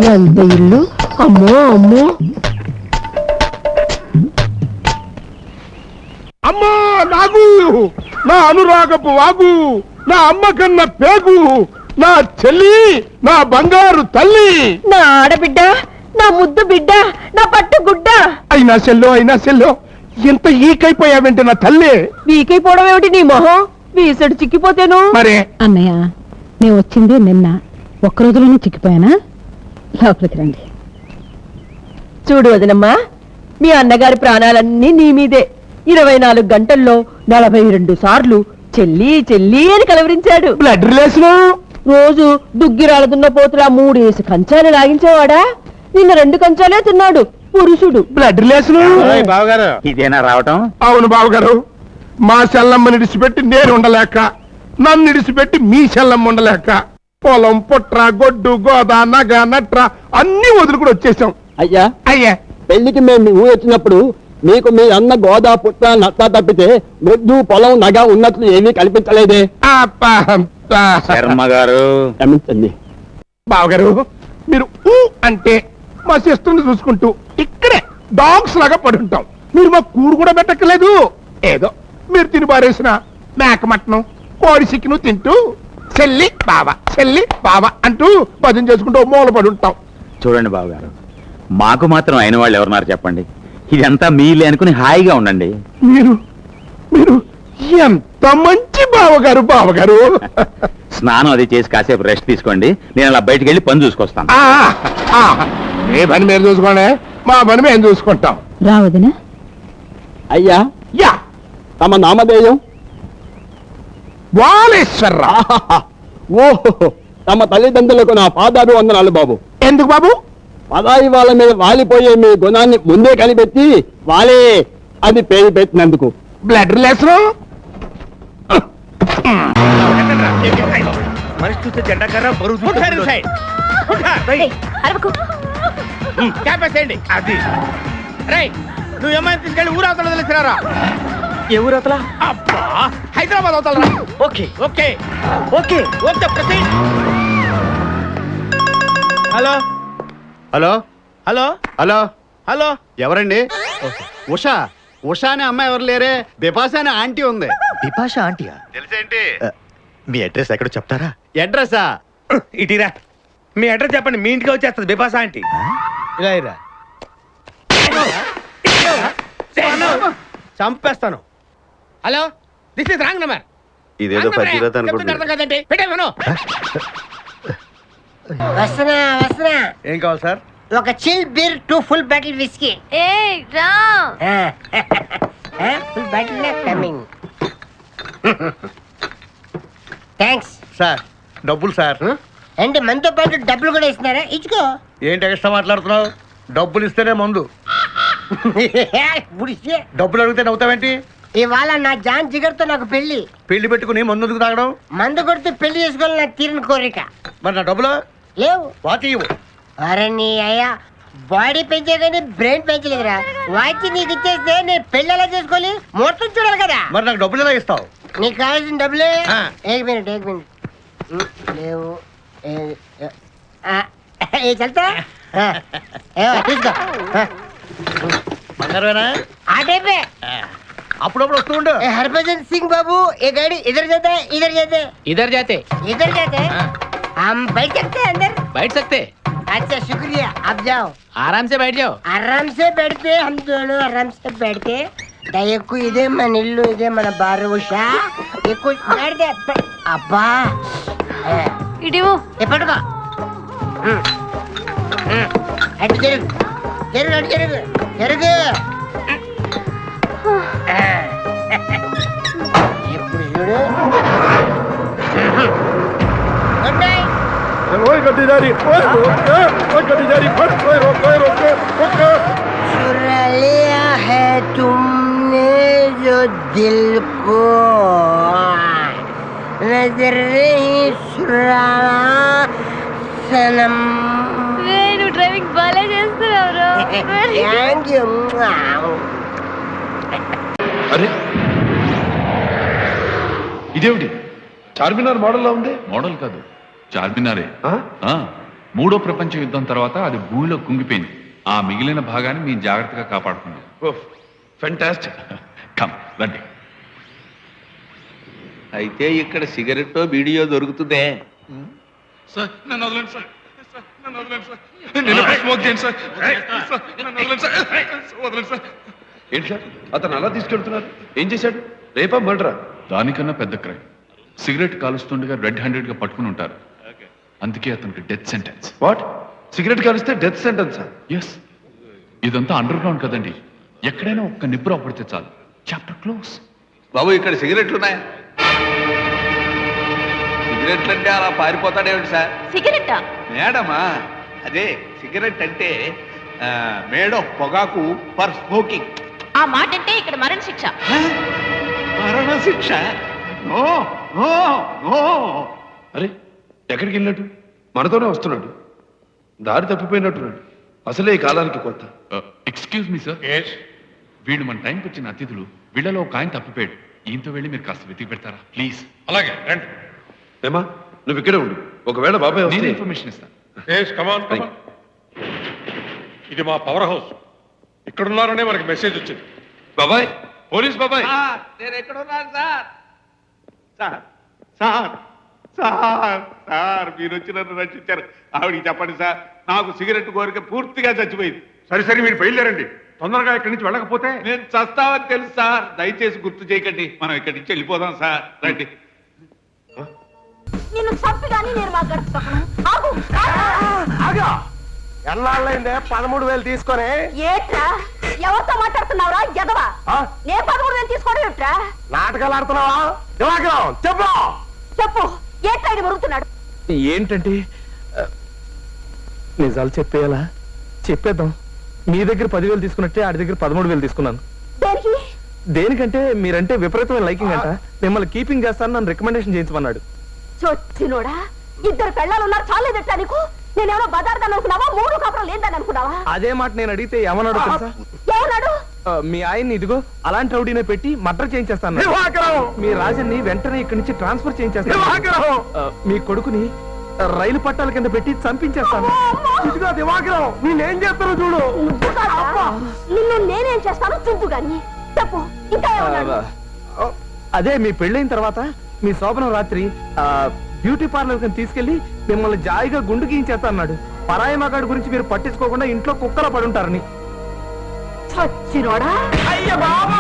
ఎంత ఇల్లు, అమ్మో అమ్మో. అమ్మా నాగు, నా అనురాగపు వాగు, నా అమ్మ కన్న పేగు, నా చెల్లి, నా బంగారు తల్లి, నా ఆడబిడ్డ, నా ముద్దు బిడ్డ, నా పట్టు గుడ్డ. అయినా సెల్లో ఎంత ఈకైపోయావంటే నా తల్లి. వీకైపోవడం ఏమిటి నీ మొహం? వీసడు చిక్కిపోతేను. మరే అన్నయ్య, నేను వచ్చింది నిన్న, ఒక్క రోజులోనే చిక్కిపోయానా? లోపలికి రండి. చూడు వదినమ్మా, మీ అన్నగారి ప్రాణాలన్నీ నీ మీదే. 24 గంటల్లో 42 సార్లు చెల్లి చెల్లి అని కలవరించాడు. Blood relation. రోజు దుగ్గిరాలదున్న పోతులా 3 కంచాలు లాగించేవాడా? నిన్న 2 కంచాలే తిన్నాడు పురుషుడు. Blood relation. బావగారు, ఇదేనా రావటం? అవును బావగారు, మా చెల్లమ్మని ఇడిచిపెట్టి నేను ఉండలేక, నన్ను ఇడిచిపెట్టి మీ చెల్లమ్మ ఉండలేక, పొలం పుట్ర గొడ్డు గోద నగ నట్ర అన్ని వదులుకుని వచ్చేసాం. అయ్యా అయ్యా, పెళ్లికి మేము మీ ఊరు వచ్చినప్పుడు మీకు మీ అన్న గోదా పుట్ట నత్త తప్పితే గొడ్డు పొలం నగ ఉన్నట్లు ఏమీ కల్పించలేదే. శర్మ గారు, క్షమించండి. బావగారు, మీరు ఊ అంటే మా సిస్టర్ని చూసుకుంటూ ఇక్కడే డాగ్స్ లాగా పడుంటాం. మీరు మా కూడు కూడా పెట్టక్కలేదు. ఏదో మీరు తిని పారేసిన మేక మటనం కోడి చికెను తింటూ చెల్లి బావ అంటూ భజన చేసుకుంటూ మూల పడి ఉంటాం. చూడండి బావగారు, మాకు మాత్రం అయిన వాళ్ళు ఎవరున్నారు చెప్పండి? ఇదంతా మీలే అనుకుని హాయిగా ఉండండి. మీరు మీరు ఎంత మంచి బావగారు. స్నానం అది చేసి కాసేపు రెస్ట్ తీసుకోండి. నేను అలా బయటికి వెళ్ళి పని చూసుకొస్తాను. ఏ పని మీరు చూసుకోండి, మా పని మేము చూసుకుంటాం. రావదినా? అయ్యా, యా, తమ నామధేయం? వాలేశ్వరరావు. ఓహో, తమ తల్లిదండ్రులకు నా పాదాలు వందనాలు బాబు. ఎందుకు బాబు? పదాయి వాళ్ళ మీద వాలిపోయే మీ గుణాన్ని ముందే కనిపెట్టి వాలే అది పేరు పెట్టినందుకు. Blood relation. మనిషి చూస్తే జెండాకర్ర బరువు అది. రై, నువ్వు ఏమైనా తీసుకెళ్ళి ఊరవతల తెలిసినారా? ఏ ఊరవతల? అబ్బా, హైదరాబాద్ అవతలరా. Okay okay okay okay proceed. Hello hello hello hello hello, ఎవరండి? ఉషా. ఉషా అనే అమ్మాయి ఎవరు లేరే, బిపాస అనే ఆంటీ ఉంది. బిపాష ఆంటీయా? తెలుసేంటి? మీ అడ్రస్ ఎక్కడో చెప్తారా? అడ్రసా? ఇటీరా, మీ అడ్రస్ చెప్పండి, మీ ఇంటికి వచ్చేస్తుంది బిపాస ఆంటీ. ఇలా ఇరా, చంపేస్తాను. Hello, this is wrong number. ఇదేదో పచ్చిరత అనుకుంటున్నా. కదండి, పెట్టేమను. వస్తున్నా. ఏం కావాలి సార్? ఒక chill beer 2 full bottle whisky. Full bottle coming. Thanks sir, డబ్బులు సార్. అంటే మనతో పాటు డబ్బులు కూడా ఇస్తున్నారా? ఇచ్చుకో. ఏంటి ఎక్స్ట్రా మాట్లాడుతున్నావు? డబ్బులు ఇస్తేనే మందు. బుడిసే. డబ్బులు అడిగితే నవ్వుతావేంటి? ఇవాళ నా జాన్ జిగర్తో నాకు పెళ్లి. పెళ్లి పెట్టుకుని మందు ఎందుకు తాగడం? మందు కొడితే పెళ్లి చేసుకోవాలి నాకు తీరిన కోరిక. మరి నా డబ్బులు లేవు. వాచి ఇవ్వు. అరే నీ అయ్యా, బాడీ పెంచే కానీ బ్రెయిన్ పెంచలేదురా. వాచి నీకు ఇచ్చేస్తే నేను పెళ్లి ఎలా చేసుకోవాలి? మొత్తం చూడాలి కదా. మరి నాకు డబ్బులు ఎలా ఇస్తావు? నీకు కావాల్సిన డబ్బులే. ఆ. ఏక్ మినిట్ లేవు. ఏ చల్తా తీసుకో. బంగారమేనా? ఆ టైపే. అప్పుడప్పుడు వస్తూ ఉండు. हरभजन सिंह बाबू, ये गाड़ी इधर जाता है, इधर जाते हैं, इधर जाते हैं। हम बैठ सकते हैं अंदर? बैठ सकते? अच्छा शुक्रिया, आप जाओ. आराम से बैठ जाओ. आराम से बैठते, हम दोनों आराम से बैठते. దయకు ఇదే మన ఇల్లు, ఇదే మన బారు. ఉషా ఎక్కువ మాట్లాడితే అబ్బా ఇటు పట్టుకో. అటు జరుగు జరుగు అటు జరుగు జరుగు. ఇప్పుడు చూడు. Good night. चुरा लिया है तुमने जो दिल को, नजर नहीं चुराना सनम. నువ్వు డ్రైవింగ్ బాగా చేస్తున్నావు. Thank you. అరే ఇదేమిటి చార్మినార్ మోడల్ లా ఉంది? మోడల్ కాదు, చార్మినారే. మూడో ప్రపంచ యుద్ధం తర్వాత అది భూమిలో కుంగిపోయింది. ఆ మిగిలిన భాగాన్ని మేము జాగ్రత్తగా కాపాడుకున్నాం. ఫెంటాస్టిక్. కమ్ రండి. అయితే ఇక్కడ సిగరెట్ వీడియో దొరుకుతుందే. సార్ నన్ను వదలండి సార్. నన్ను వదలండి సార్. నేను స్మోక్ చేయండి సార్. నన్ను వదలండి సార్. వదలండి సార్. ఏంటి సార్ అతను అలా తీసుకెళ్తున్నారు? ఏం చేశాడు? రేపా మర్డరా? దానికన్నా పెద్ద క్రైమ్. సిగరెట్ కాలుస్తుండగా రెడ్ హ్యాండెడ్ గా పట్టుకుని ఉంటారు. అందుకే అతనికి డెత్ సెంటెన్స్. వాట్? సిగరెట్ కాలిస్తే డెత్ సెంటెన్సా? ఎస్. ఇదంతా అండర్ గ్రౌండ్ కదండి. ఎక్కడైనా ఒక్క నిప్పు పడితే చాలు, చాప్టర్ క్లోజ్. బాబు ఇక్కడ సిగరెట్లు ఉన్నాయా? సిగరెట్లు అంటే అలా పారిపోతాడేమిటి సార్? సిగరెట్టా? మేడమా, అదే సిగరెట్ అంటే మేడ్ ఆఫ్ పొగాకు ఫర్ స్మోకింగ్. ఆ మాట అంటే ఇక్కడ మరణ శిక్ష. మరణ శిక్ష? No no no. అరే ఎక్కడికి వెళ్ళినట్టు? మనతోనే వస్తున్నాడు. దారి తప్పిపోయినట్టున్నాడు. అసలే ఈ కాలానికి కొత్త. Excuse me sir. వీళ్ళు మన టైంకి వచ్చిన అతిథులు. వీళ్ళలో ఒక ఆయన తప్పిపోయాడు. ఈయంతో వెళ్ళి మీరు కాస్త వెతికి పెడతారా ప్లీజ్? అలాగే రండి. ఏమా నువ్వు ఇక్కడే ఉండు. ఒకవేళ బాబాయ్ నేను వస్తే ఇన్ఫర్మేషన్ ఇస్తాను. ఇది మా పవర్ హౌస్. ఇక్కడున్నారనే మనకి మెసేజ్ వచ్చింది. బాబాయ్, పోలీస్ బాబాయ్. నేను ఎక్కడున్నాను sir? Sir sir sir sir మీరు వచ్చి నన్ను రక్షించారు. ఆవిడికి చెప్పండి సార్, నాకు సిగరెట్ కోరిక పూర్తిగా చచ్చిపోయింది. సరే సరే మీరు బయలుదేరండి. తొందరగా ఇక్కడి నుంచి వెళ్ళకపోతే నేను చస్తావని తెలుసు సార్. దయచేసి గుర్తు చేయకండి. మనం ఇక్కడి నుంచి వెళ్ళిపోదాం సార్. రండి. నిన్ను చంపి కానీ నేను మా గడుపుతాను. ఎన్నాళ్ళైందే 13,000 తీసుకొని? ఏట్రా ఎవరితో మాట్లాడుతున్నావురా ఎదవా? నేను 13,000 తీసుకోవడం ఏట్రా? నాటకాలు ఆడుతున్నావా? దివాకరం చెప్పు. చెప్పు, ఏట్రా ఇది మరుగుతున్నాడు? ఏంటంటే నిజాలు చెప్పేయాలా? చెప్పేద్దాం. మీ దగ్గర 10,000 తీసుకున్నట్టే ఆడి దగ్గర 13,000 తీసుకున్నాను. దేనికి? దేనికంటే మీరంటే విపరీతమైన లైకింగ్ అంట. మిమ్మల్ని కీపింగ్ చేస్తాను నన్ను రికమెండేషన్ చేయించమన్నాడు. చొచ్చినోడా, ఇద్దరు పెళ్ళాలు ఉన్నారు చాలేదట్టా నీకు? నేనేమో బజార్దాన్ని అనుకున్నావా? 3 కాపురం లేదని అనుకున్నావా? అదే మాట నేను అడిగితే ఏమన్నాడు తెలుసా? ఏమన్నాడు? మీ ఆయన్ని ఇదిగో అలాంటి రౌడీనే పెట్టి మర్డర్ చేయించేస్తాను. మీ రాజన్ని వెంటనే ఇక్కడి నుంచి ట్రాన్స్ఫర్ చేయించేస్తాను. మీ కొడుకుని రైలు పట్టాల కింద పెట్టి చంపించేస్తాను. ఇదిగో దివాకరం, నేనేం చేస్తాను చూడు. నిన్ను నేనేం చేస్తాను చూపు గాని. చెప్పు, ఇంకా ఏమన్నాడు? అదే మీ పెళ్ళైన తర్వాత మీ శోభనం రాత్రి బ్యూటీ పార్లర్ కింద తీసుకెళ్లి మిమ్మల్ని జాయిగా గుండు గీయించేస్తా అన్నాడు. పరాయి మగాడి గురించి మీరు పట్టించుకోకుండా ఇంట్లో కుక్కలా పడుంటారని. చచ్చినోడా. అయ్య బాబా.